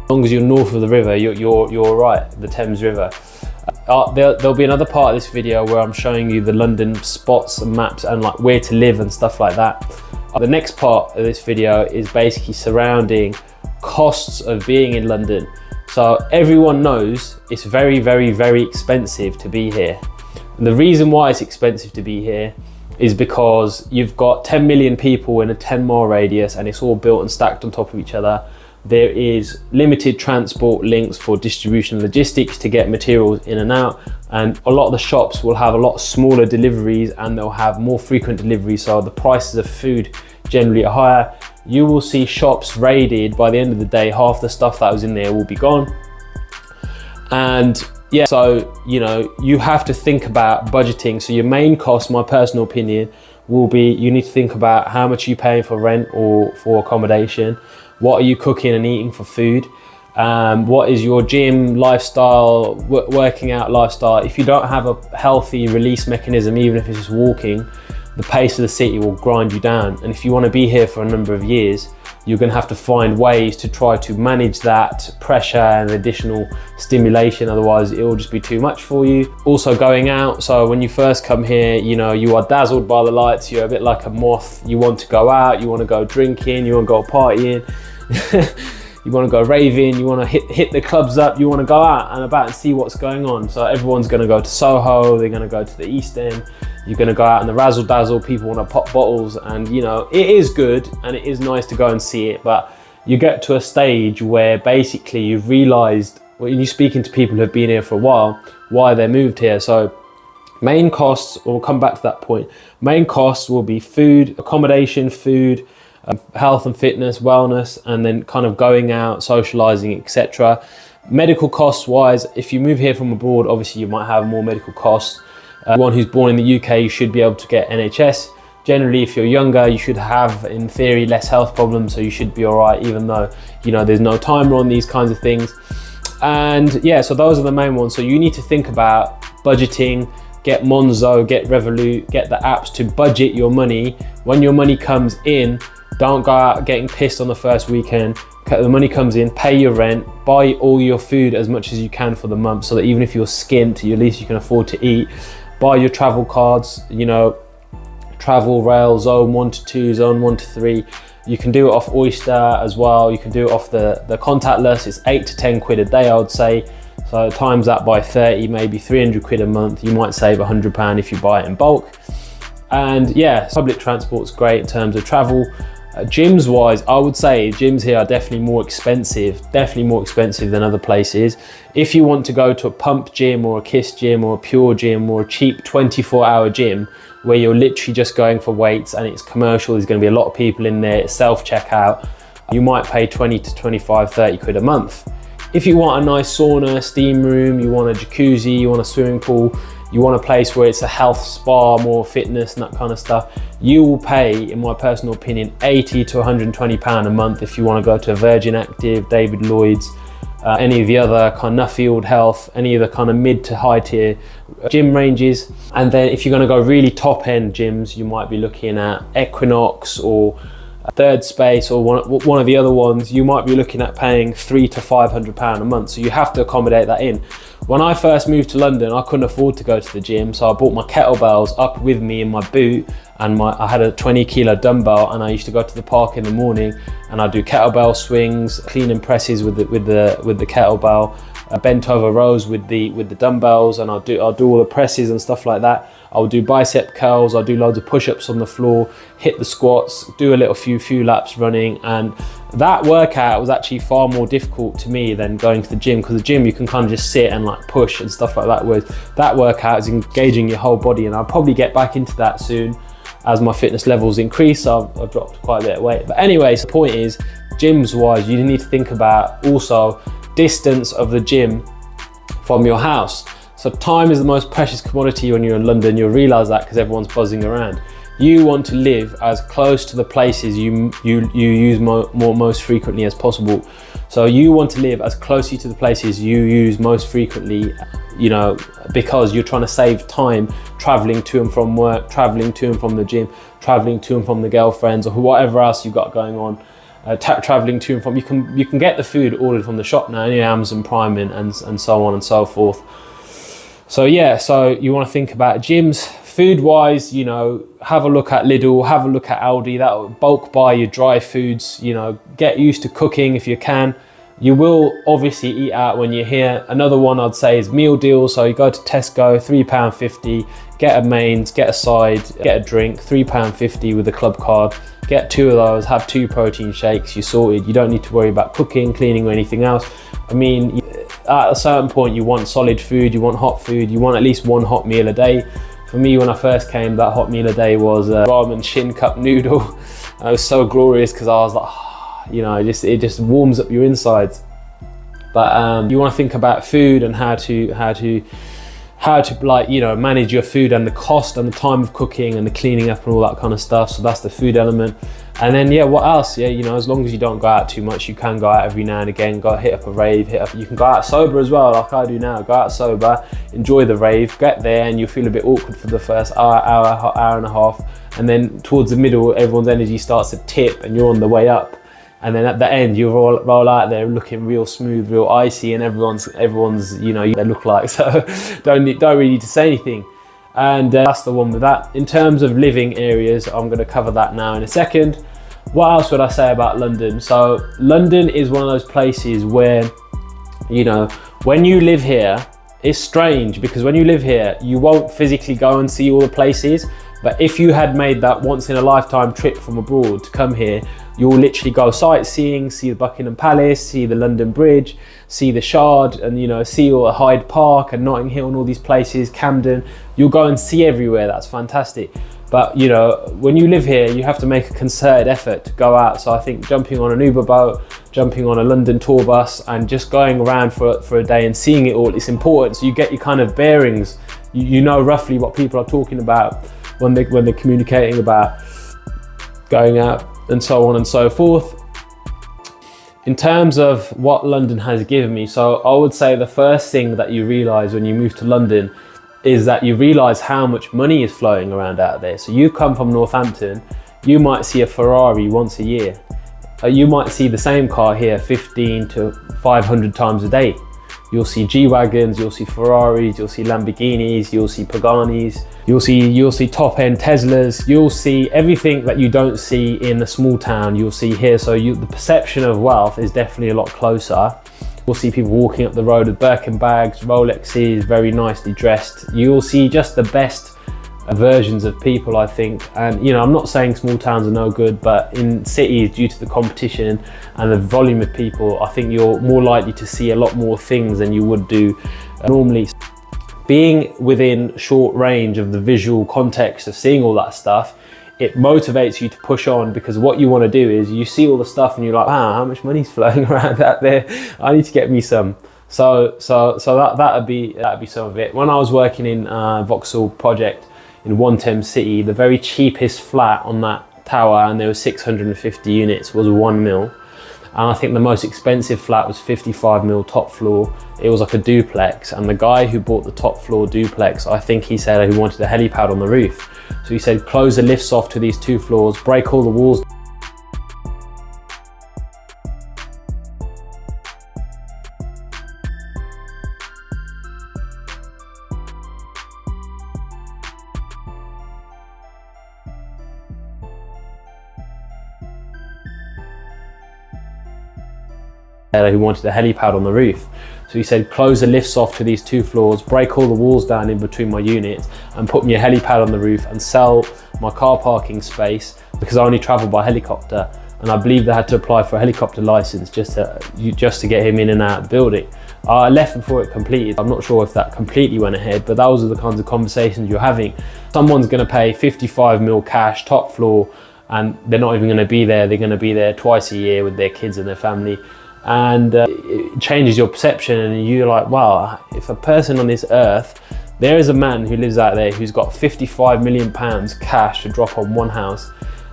As long as you're north of the river, you're right, the Thames River. There'll be another part of this video where I'm showing you the London spots and maps and like where to live and stuff like that. The next part of this video is basically surrounding costs of being in London. So everyone knows it's very, very, very expensive to be here. And the reason why it's expensive to be here is because you've got 10 million people in a 10-mile radius and it's all built and stacked on top of each other. There is limited transport links for distribution logistics to get materials in and out, and a lot of the shops will have a lot smaller deliveries and they'll have more frequent deliveries, so the prices of food generally are higher. You will see shops raided. By the end of the day, half the stuff that was in there will be gone. And yeah, so you know, you have to think about budgeting. So your main cost, my personal opinion, will be you need to think about how much you're paying for rent or for accommodation. What are you cooking and eating for food? What is your gym lifestyle, working out lifestyle? If you don't have a healthy release mechanism, even if it's just walking, the pace of the city will grind you down. And if you want to be here for a number of years, you're going to have to find ways to try to manage that pressure and additional stimulation, otherwise it will just be too much for you. Also going out, so when you first come here, you know, you are dazzled by the lights, you're a bit like a moth, you want to go out, you want to go drinking, you want to go partying, you want to go raving, you want to hit the clubs up, you want to go out and about and see what's going on. So everyone's going to go to Soho, they're going to go to the East End, you're going to go out in the razzle dazzle, people want to pop bottles, and you know, it is good and it is nice to go and see it, but you get to a stage where basically you've realized, when you're speaking to people who have been here for a while, why they moved here. So main costs, we'll come back to that point, main costs will be food, accommodation, food, health and fitness, wellness, and then kind of going out, socializing, etc. Medical costs wise, if you move here from abroad, obviously you might have more medical costs. One who's born in the UK, you should be able to get NHS. Generally, if you're younger, you should have, in theory, less health problems, so you should be all right, even though, you know, there's no timer on these kinds of things. And yeah, so those are the main ones. So you need to think about budgeting, get Monzo, get Revolut, get the apps to budget your money. When your money comes in, don't go out getting pissed on the first weekend. The money comes in, pay your rent, buy all your food as much as you can for the month, so that even if you're skint, at least you can afford to eat. Buy your travel cards, you know, travel rail, zone 1 to 2, zone 1 to 3. You can do it off Oyster as well. You can do it off the contactless. It's 8 to 10 quid a day, I would say. So times that by 30, maybe 300 quid a month. You might save £100 if you buy it in bulk. And yeah, public transport's great in terms of travel. Gyms wise, I would say gyms here are definitely more expensive than other places. If you want to go to a pump gym or a Kiss gym or a Pure gym or a cheap 24-hour gym where you're literally just going for weights and it's commercial, there's going to be a lot of people in there, it's self-checkout, you might pay 20 to 25, 30 quid a month. If you want a nice sauna, steam room, you want a jacuzzi, you want a swimming pool, you want a place where it's a health spa, more fitness and that kind of stuff, you will pay, in my personal opinion, 80 to 120 pound a month if you want to go to a Virgin Active, David Lloyd's, any of the other kind of Nuffield Health, any of the kind of mid to high tier gym ranges. And then if you're going to go really top end gyms, you might be looking at Equinox or Third Space or one of the other ones. You might be looking at paying £300 to £500 a month, so you have to accommodate that in. When I first moved to London, I couldn't afford to go to the gym, so I brought my kettlebells up with me in my boot, and I had a 20 kilo dumbbell, and I used to go to the park in the morning and I'd do kettlebell swings, clean and presses with the kettlebell, bent over rows with the dumbbells, and I'll do all the presses and stuff like that. I'll do bicep curls, I'll do loads of push-ups on the floor, hit the squats, do a little few laps running. And that workout was actually far more difficult to me than going to the gym, because the gym you can kind of just sit and like push and stuff like that, whereas that workout is engaging your whole body. And I'll probably get back into that soon as my fitness levels increase. I've dropped quite a bit of weight. But anyways, the point is, gyms wise, you need to think about also distance of the gym from your house. So time is the most precious commodity when you're in London. You'll realize that because everyone's buzzing around. You want to live as close to the places you use most frequently as possible. So you want to live as closely to the places you use most frequently, you know, because you're trying to save time traveling to and from work, traveling to and from the gym, traveling to and from the girlfriends, or whatever else you've got going on. Traveling to and from, you can get the food ordered from the shop now, Amazon Prime and so on and so forth. So yeah, so you want to think about gyms. Food wise, you know, have a look at Lidl, have a look at Aldi. That will bulk buy your dry foods. You know, get used to cooking if you can. You will obviously eat out when you're here. Another one I'd say is meal deals. So you go to Tesco, £3.50, get a mains, get a side, get a drink, £3.50 with a club card. Get 2 of those, have 2 protein shakes, you're sorted. You don't need to worry about cooking, cleaning or anything else. I mean, at a certain point you want solid food, you want hot food, you want at least 1 hot meal a day. For me, when I first came, that hot meal a day was a ramen shin cup noodle. And it was so glorious because I was like, oh, you know, it just warms up your insides. But you want to think about food and how to like, you know, manage your food and the cost and the time of cooking and the cleaning up and all that kind of stuff. So that's the food element. And then yeah, what else? Yeah, you know, as long as you don't go out too much, you can go out every now and again, go hit up a rave, you can go out sober as well, like I do now. Go out sober, enjoy the rave, get there and you'll feel a bit awkward for the first hour and a half, and then towards the middle everyone's energy starts to tip and you're on the way up. And then at the end, you roll out there looking real smooth, real icy, and everyone's, you know, they look like, so don't really need to say anything. And that's the one with that. In terms of living areas, I'm going to cover that now in a second. What else would I say about London? So London is one of those places where, you know, when you live here, it's strange because when you live here, you won't physically go and see all the places. But if you had made that once in a lifetime trip from abroad to come here, you'll literally go sightseeing, see the Buckingham Palace, see the London Bridge, see the Shard, and you know, see all Hyde Park and Notting Hill and all these places, Camden. You'll go and see everywhere. That's fantastic. But you know, when you live here, you have to make a concerted effort to go out. So I think jumping on an Uber boat, jumping on a London tour bus, and just going around for a day and seeing it all, it's important. So you get your kind of bearings. You know roughly what people are talking about when they're communicating about going out and so on and so forth. In terms of what London has given me, so I would say the first thing that you realise when you move to London is that you realise how much money is flowing around out there. So you come from Northampton, you might see a Ferrari once a year. You might see the same car here 15 to 500 times a day. You'll see G-Wagons, you'll see Ferraris, you'll see Lamborghinis, you'll see Paganis, you'll see top-end Teslas, you'll see everything that you don't see in a small town, you'll see here. So the perception of wealth is definitely a lot closer. You'll see people walking up the road with Birkin bags, Rolexes, very nicely dressed. You'll see just the best versions of people, I think. And you know, I'm not saying small towns are no good, but in cities, due to the competition and the volume of people, I think you're more likely to see a lot more things than you would do normally. Being within short range of the visual context of seeing all that stuff, it motivates you to push on, because what you want to do is you see all the stuff and you're like, wow, how much money's flowing around out there? I need to get me some. So that'd be some of it. When I was working in Vauxhall project in One Thames City, the very cheapest flat on that tower, and there were 650 units, was 1 mil. And I think the most expensive flat was 55 mil top floor. It was like a duplex, and the guy who bought the top floor duplex, I think he said he wanted a helipad on the roof. So he said, close the lifts off to these 2 floors, break all the walls. who wanted a helipad on the roof. So he said, close the lifts off to these 2 floors, break all the walls down in between my units, and put me a helipad on the roof and sell my car parking space, because I only travel by helicopter. And I believe they had to apply for a helicopter license just to get him in and out of the building. I left before it completed. I'm not sure if that completely went ahead, but those are the kinds of conversations you're having. Someone's going to pay 55 mil cash, top floor, and they're not even going to be there. They're going to be there twice a year with their kids and their family. And it changes your perception, and you're like, wow, if a person on this earth, there is a man who lives out there who's got 55 million pounds cash to drop on one house,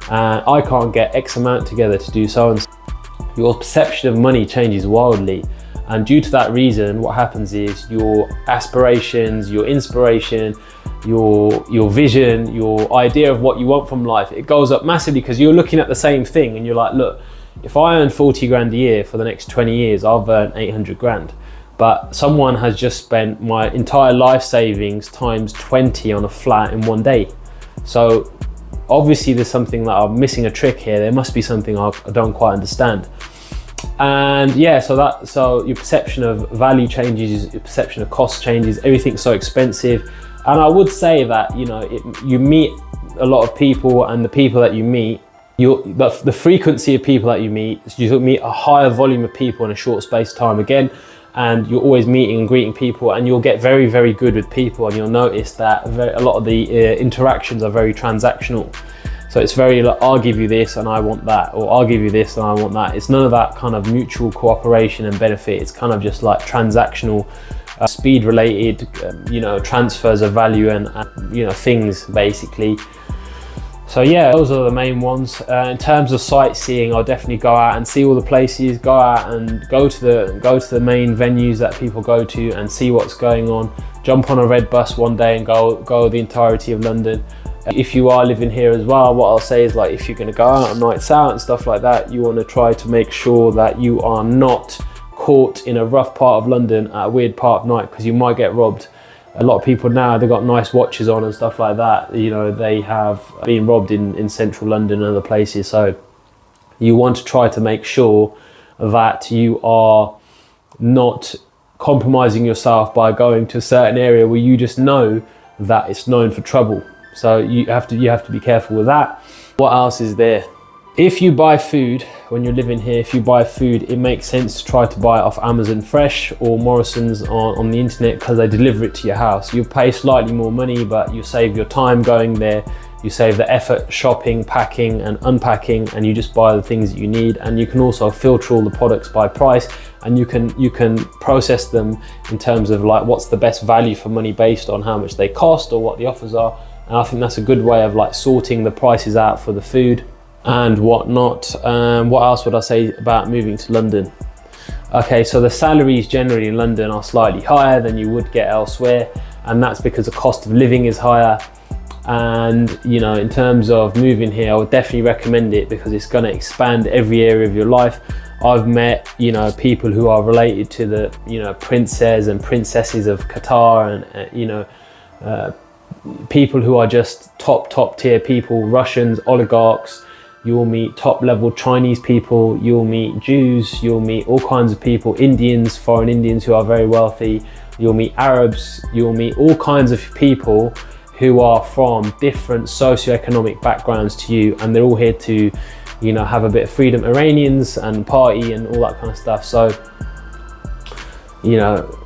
and I can't get X amount together to do so, and your perception of money changes wildly. And due to that reason, what happens is your aspirations, your inspiration, your vision, your idea of what you want from life, it goes up massively, because you're looking at the same thing and you're like, look, if I earn 40 grand a year for the next 20 years, I've earned 800 grand. But someone has just spent my entire life savings times 20 on a flat in one day. So obviously there's something that I'm missing a trick here. There must be something I don't quite understand. And yeah, so your perception of value changes, your perception of cost changes, everything's so expensive. And I would say that, you know, you meet a lot of people, and the people that you meet, the frequency of people that you meet a higher volume of people in a short space of time again, and you're always meeting and greeting people, and you'll get very, very good with people, and you'll notice that a lot of the interactions are very transactional. So it's very like, I'll give you this and I want that, or I'll give you this and I want that. It's none of that kind of mutual cooperation and benefit. It's kind of just like transactional, speed related, you know, transfers of value and you know, things basically. So yeah, those are the main ones. In terms of sightseeing, I'll definitely go out and see all the places, go out and go to the main venues that people go to and see what's going on. Jump on a red bus one day and go the entirety of London. If you are living here as well, what I'll say is, like, if you're going to go out on nights out and stuff like that, you want to try to make sure that you are not caught in a rough part of London at a weird part of night, because you might get robbed. A lot of people now, they've got nice watches on and stuff like that, you know, they have been robbed in central London and other places. So you want to try to make sure that you are not compromising yourself by going to a certain area where you just know that it's known for trouble. So you have to be careful with that. What else is there? If you buy food, when you're living here, if you buy food, it makes sense to try to buy it off Amazon Fresh or Morrison's on the internet, because they deliver it to your house. You pay slightly more money, but you save your time going there. You save the effort shopping, packing and unpacking, and you just buy the things that you need. And you can also filter all the products by price, and you can process them in terms of like what's the best value for money based on how much they cost or what the offers are. And I think that's a good way of like sorting the prices out for the food and whatnot. What else would I say about moving to London? Okay, so the salaries generally in London are slightly higher than you would get elsewhere, and that's because the cost of living is higher. And you know, in terms of moving here, I would definitely recommend it, because it's going to expand every area of your life. I've met, you know, people who are related to the, you know, princes and princesses of Qatar, and you know, people who are just top tier people, Russians, oligarchs. You'll meet top level Chinese people, you'll meet Jews, you'll meet all kinds of people, Indians, foreign Indians who are very wealthy, you'll meet Arabs, you'll meet all kinds of people who are from different socioeconomic backgrounds to you, and they're all here to, you know, have a bit of freedom. Iranians and party and all that kind of stuff. So, you know,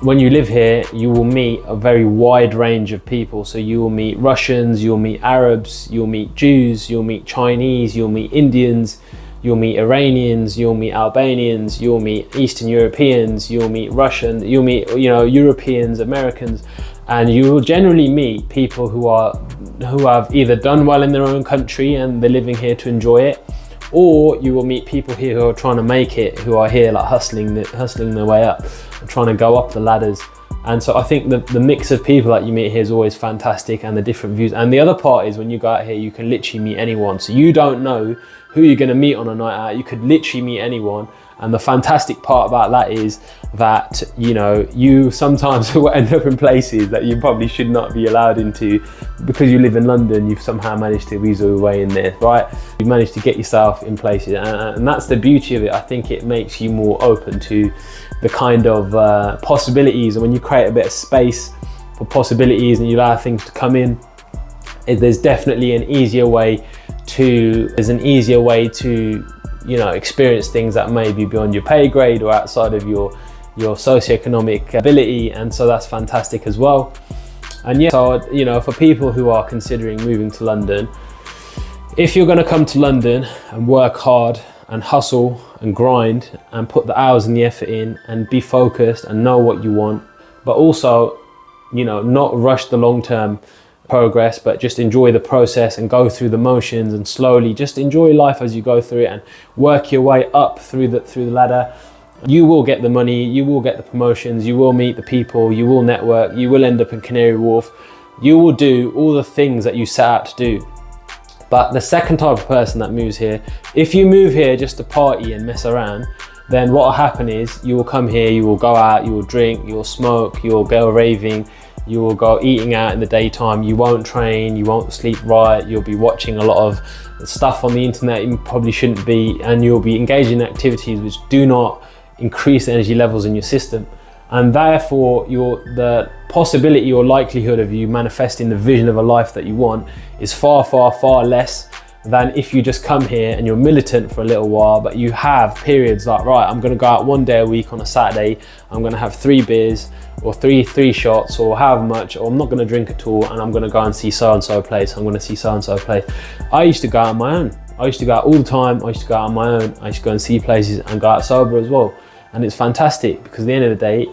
when you live here, you will meet a very wide range of people. So you will meet Russians, you'll meet Arabs, you'll meet Jews, you'll meet Chinese, you'll meet Indians, you'll meet Iranians, you'll meet Albanians, you'll meet Eastern Europeans, you'll meet Russians, you'll meet, you know, Europeans, Americans, and you will generally meet people who have either done well in their own country and they're living here to enjoy it, or you will meet people here who are trying to make it, who are here like hustling their way up, trying to go up the ladders. And so I think the mix of people that you meet here is always fantastic, and the different views. And the other part is, when you go out here, you can literally meet anyone. So you don't know who you're going to meet on a night out. You could literally meet anyone. And the fantastic part about that is that, you know, you sometimes will end up in places that you probably should not be allowed into because you live in London. You've somehow managed to weasel your way in there, right? You've managed to get yourself in places, and that's the beauty of it. I think it makes you more open to the kind of possibilities. And when you create a bit of space for possibilities and you allow things to come in, there's definitely an easier way to, you know, experience things that may be beyond your pay grade or outside of your socioeconomic ability. And so that's fantastic as well. And yeah, so, you know, for people who are considering moving to London, if you're going to come to London and work hard and hustle and grind and put the hours and the effort in and be focused and know what you want, but also, you know, not rush the long-term progress, but just enjoy the process and go through the motions and slowly just enjoy life as you go through it and work your way up through the ladder, you will get the money, you will get the promotions, you will meet the people, you will network, you will end up in Canary Wharf, you will do all the things that you set out to do. But the second type of person that moves here, if you move here just to party and mess around, then what will happen is you will come here, you will go out, you will drink, you will smoke, you will go raving, you will go eating out in the daytime, you won't train, you won't sleep right, you'll be watching a lot of stuff on the internet you probably shouldn't be, and you'll be engaging in activities which do not increase energy levels in your system. And therefore the possibility or likelihood of you manifesting the vision of a life that you want is far, far, far less than if you just come here and you're militant for a little while, but you have periods like, right, I'm going to go out one day a week on a Saturday, I'm going to have 3 beers or three shots or however much, or I'm not going to drink at all, and I'm going to go and see so-and-so place, I'm going to see so-and-so place. I used to go out on my own. I used to go out all the time. I used to go out on my own. I used to go and see places and go out sober as well. And it's fantastic because at the end of the day,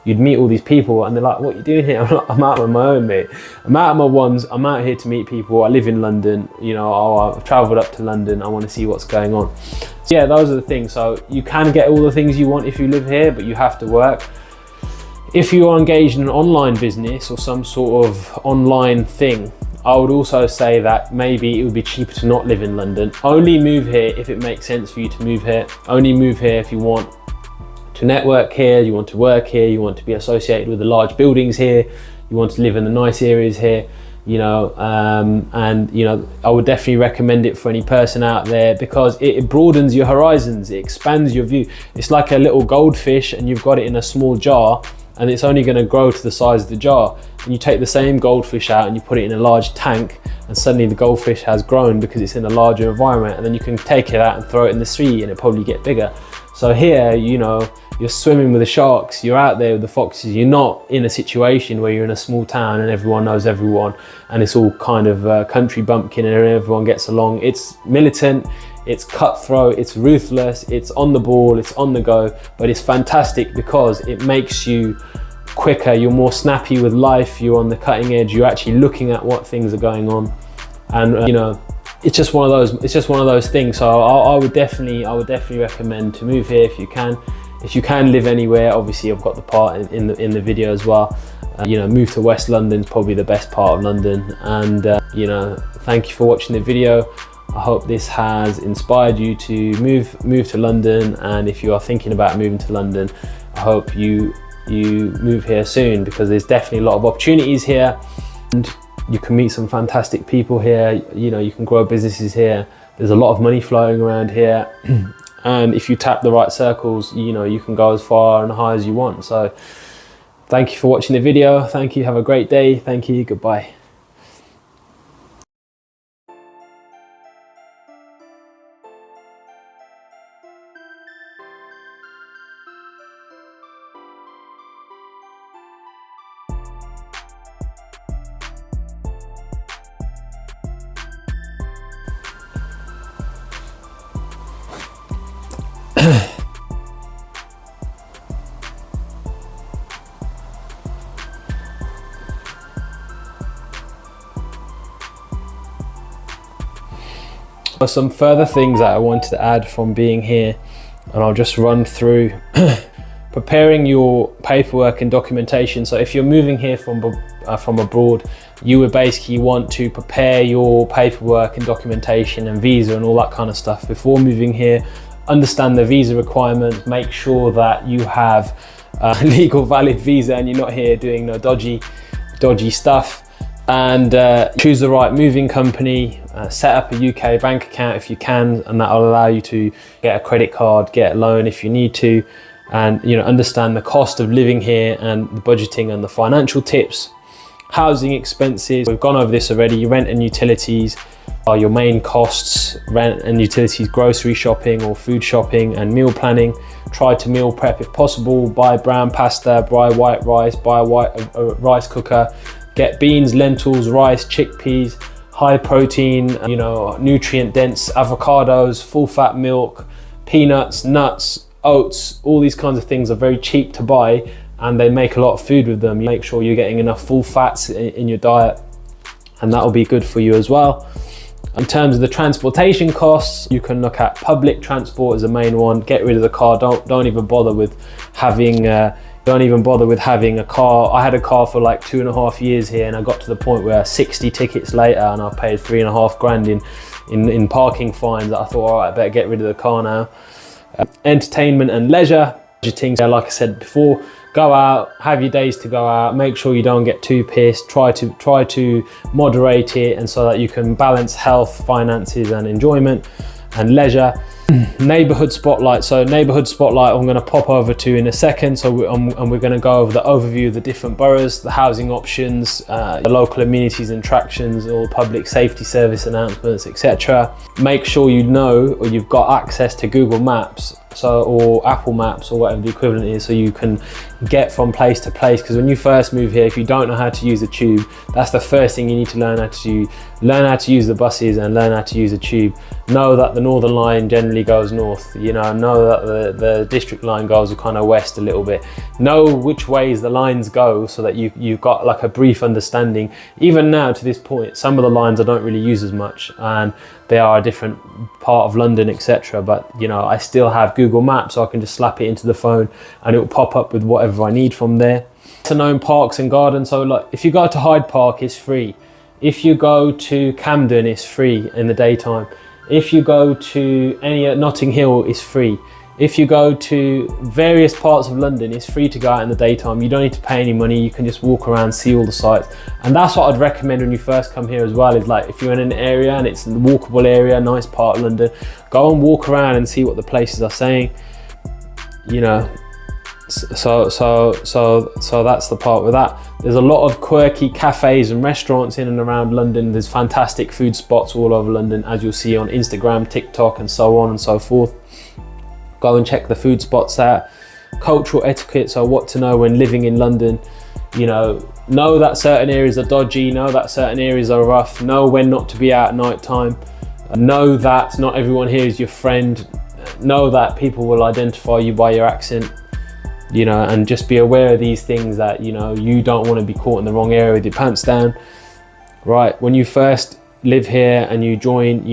you'd meet all these people and they're like, what are you doing here? I'm out on my own, mate. I'm out on my ones. I'm out here to meet people. I live in London. You know, I've traveled up to London. I want to see what's going on. So yeah, those are the things. So you can get all the things you want if you live here, but you have to work. If you are engaged in an online business or some sort of online thing, I would also say that maybe it would be cheaper to not live in London. Only move here if it makes sense for you to move here. Only move here if you want to network here, you want to work here, you want to be associated with the large buildings here, you want to live in the nice areas here, you know, and you know, I would definitely recommend it for any person out there because it broadens your horizons, it expands your view. It's like a little goldfish and you've got it in a small jar and it's only going to grow to the size of the jar. And you take the same goldfish out and you put it in a large tank and suddenly the goldfish has grown because it's in a larger environment, and then you can take it out and throw it in the sea and it'll probably get bigger. So here, you know, you're swimming with the sharks, you're out there with the foxes, you're not in a situation where you're in a small town and everyone knows everyone and it's all kind of country bumpkin and everyone gets along. It's militant, it's cutthroat, it's ruthless, it's on the ball, it's on the go, but it's fantastic because it makes you quicker, you're more snappy with life, you're on the cutting edge, you're actually looking at what things are going on, and you know, it's just one of those things. So I would definitely recommend to move here if you can. If you can live anywhere, obviously I've got the part in the video as well. You know, move to West London is probably the best part of London. And you know, thank you for watching the video. I hope this has inspired you to move to London. And if you are thinking about moving to London, I hope you move here soon because there's definitely a lot of opportunities here. And you can meet some fantastic people here. You know, you can grow businesses here. There's a lot of money flowing around here. And if you tap the right circles, you know, you can go as far and high as you want. So thank you for watching the video. Thank you. Have a great day. Thank you. Goodbye. Some further things that I wanted to add from being here, and I'll just run through preparing your paperwork and documentation. So if you're moving here from from abroad, you would basically want to prepare your paperwork and documentation and visa and all that kind of stuff before moving here. Understand the visa requirements, make sure that you have a legal valid visa and you're not here doing no dodgy stuff. And choose the right moving company, set up a UK bank account if you can, and that will allow you to get a credit card, get a loan if you need to, and understand the cost of living here and the budgeting and the financial tips. Housing expenses, we've gone over this already. Rent and utilities are your main costs. Rent and utilities, grocery shopping or food shopping, and meal planning. Try to meal prep if possible. Buy brown pasta, buy white rice, buy a rice cooker. Get beans, lentils, rice, chickpeas, high protein, nutrient dense avocados, full fat milk, peanuts, nuts, oats. All these kinds of things are very cheap to buy, and they make a lot of food with them. You make sure you're getting enough full fats in your diet, and that will be good for you as well. In terms of the transportation costs, you can look at public transport as a main one. Get rid of the car. Don't even bother with having a car. I had a car for like 2.5 years here, and I got to the point where 60 tickets later and I paid 3.5 grand in parking fines. I thought, all right, I better get rid of the car now. Entertainment and leisure. Budgeting, like I said before, go out, have your days to go out, make sure you don't get too pissed, try to moderate it, and so that you can balance health, finances and enjoyment and leisure. Neighborhood spotlight. So neighborhood spotlight I'm going to pop over to in a second. So we're going to go over the overview of the different boroughs, the housing options, the local amenities and attractions, all public safety service announcements, etc. Make sure you know, or you've got access to Google Maps, or Apple Maps, or whatever the equivalent is, so you can get from place to place. Because when you first move here, if you don't know how to use the tube, that's the first thing you need to learn how to do. Learn how to use the buses and learn how to use the tube. Know that the Northern Line generally goes north. Know that the District Line goes kind of west a little bit. Know which ways the lines go, so that you've got like a brief understanding. Even now to this point, some of the lines I don't really use as much, and they are a different part of London, etc. But I still have Google Maps, so I can just slap it into the phone and it will pop up with whatever I need from there. To known parks and gardens. So like, if you go to Hyde Park, it's free. If you go to Camden, it's free in the daytime. If you go to any Notting Hill, it's free. If you go to various parts of London, it's free to go out in the daytime. You don't need to pay any money. You can just walk around, see all the sights. And that's what I'd recommend when you first come here as well, is like, if you're in an area and it's a walkable area, nice part of London, go and walk around and see what the places are saying. So that's the part with that. There's a lot of quirky cafes and restaurants in and around London. There's fantastic food spots all over London, as you'll see on Instagram, TikTok, and so on and so forth. Go and check the food spots out. Cultural etiquette, so what to know when living in London. Know that certain areas are dodgy, know that certain areas are rough, know when not to be out at night time. Know that not everyone here is your friend. Know that people will identify you by your accent. And just be aware of these things, that you don't want to be caught in the wrong area with your pants down. Right, when you first live here and you join,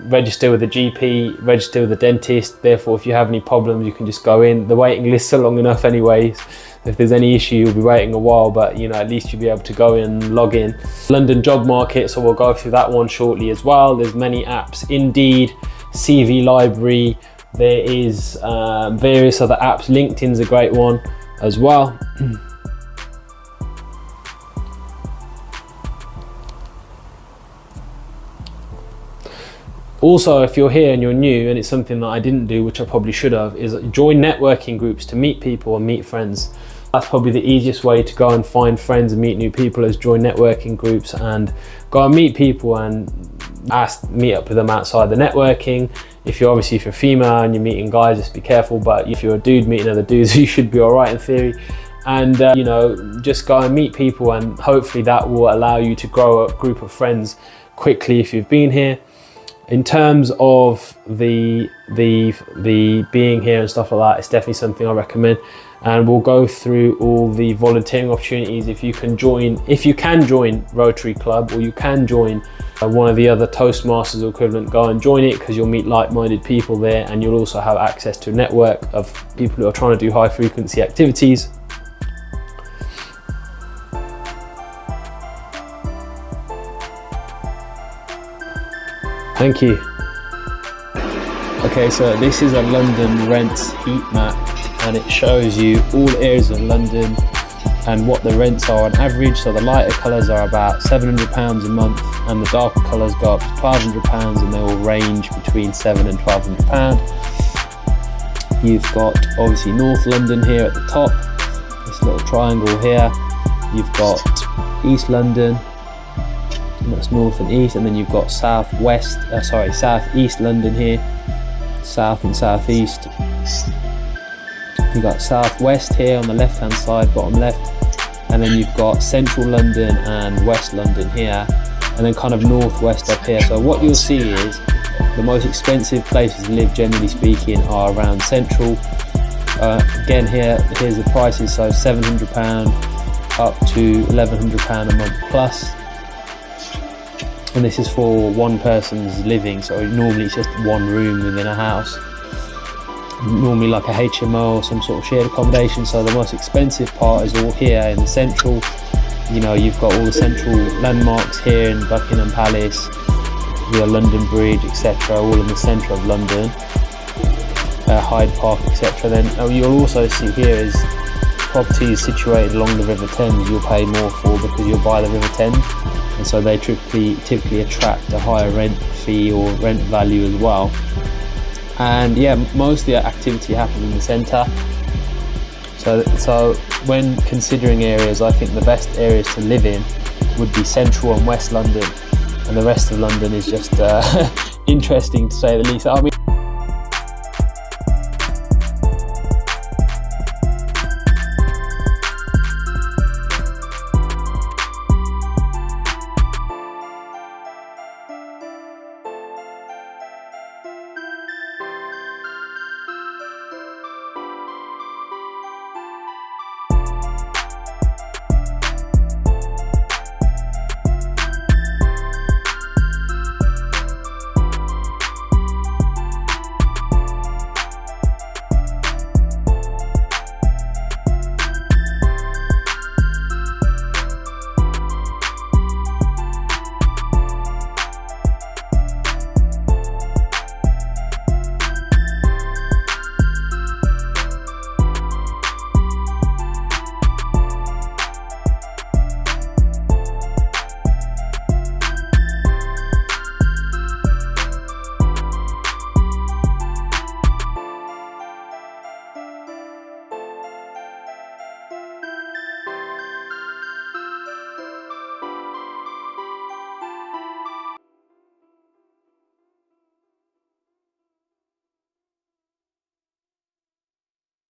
register with a GP, register with a dentist. Therefore, if you have any problems, you can just go in. The waiting lists are long enough anyways. If there's any issue, you'll be waiting a while, but at least you'll be able to go in and log in. London job market, so we'll go through that one shortly as well. There's many apps: Indeed, CV Library. There is various other apps. LinkedIn's a great one as well. Also, if you're here and you're new, and it's something that I didn't do, which I probably should have, is join networking groups to meet people and meet friends. That's probably the easiest way to go and find friends and meet new people, is join networking groups and go and meet people and meet up with them outside the networking. If you're female and you're meeting guys, just be careful. But if you're a dude meeting other dudes, you should be all right in theory. And just go and meet people, and hopefully that will allow you to grow a group of friends quickly if you've been here. In terms of the being here and stuff like that, it's definitely something I recommend. And we'll go through all the volunteering opportunities. If you can join Rotary Club, or you can join one of the other Toastmasters or equivalent, go and join it, because you'll meet like-minded people there, and you'll also have access to a network of people who are trying to do high frequency activities. Thank you. Okay, so this is a London rents heat map, and it shows you all areas of London and what the rents are on average. So the lighter colours are about £700 a month, and the darker colours go up to £1,200, and they will range between £700 and £1,200. You've got obviously North London here at the top, this little triangle here. You've got East London, and that's north and east, and then you've got south east London here, south and southeast. You've got southwest here on the left hand side, bottom left, and then you've got central London and west London here, and then kind of northwest up here. So what you'll see is the most expensive places to live, generally speaking, are around central. Again, here's the prices, so £700 up to £1,100 a month plus, and this is for one person's living, so normally it's just one room within a house, normally like a HMO or some sort of shared accommodation. So the most expensive part is all here in the central. You know, you've got all the central landmarks here in Buckingham Palace, the London Bridge, etc., all in the centre of London, Hyde Park, etc. Then you'll also see here is properties situated along the River Thames you'll pay more for, because you're by the River Thames, and so they typically attract a higher rent fee or rent value as well. And yeah, most of the activity happens in the centre. So when considering areas, I think the best areas to live in would be central and west London, and the rest of London is just interesting to say the least. I mean,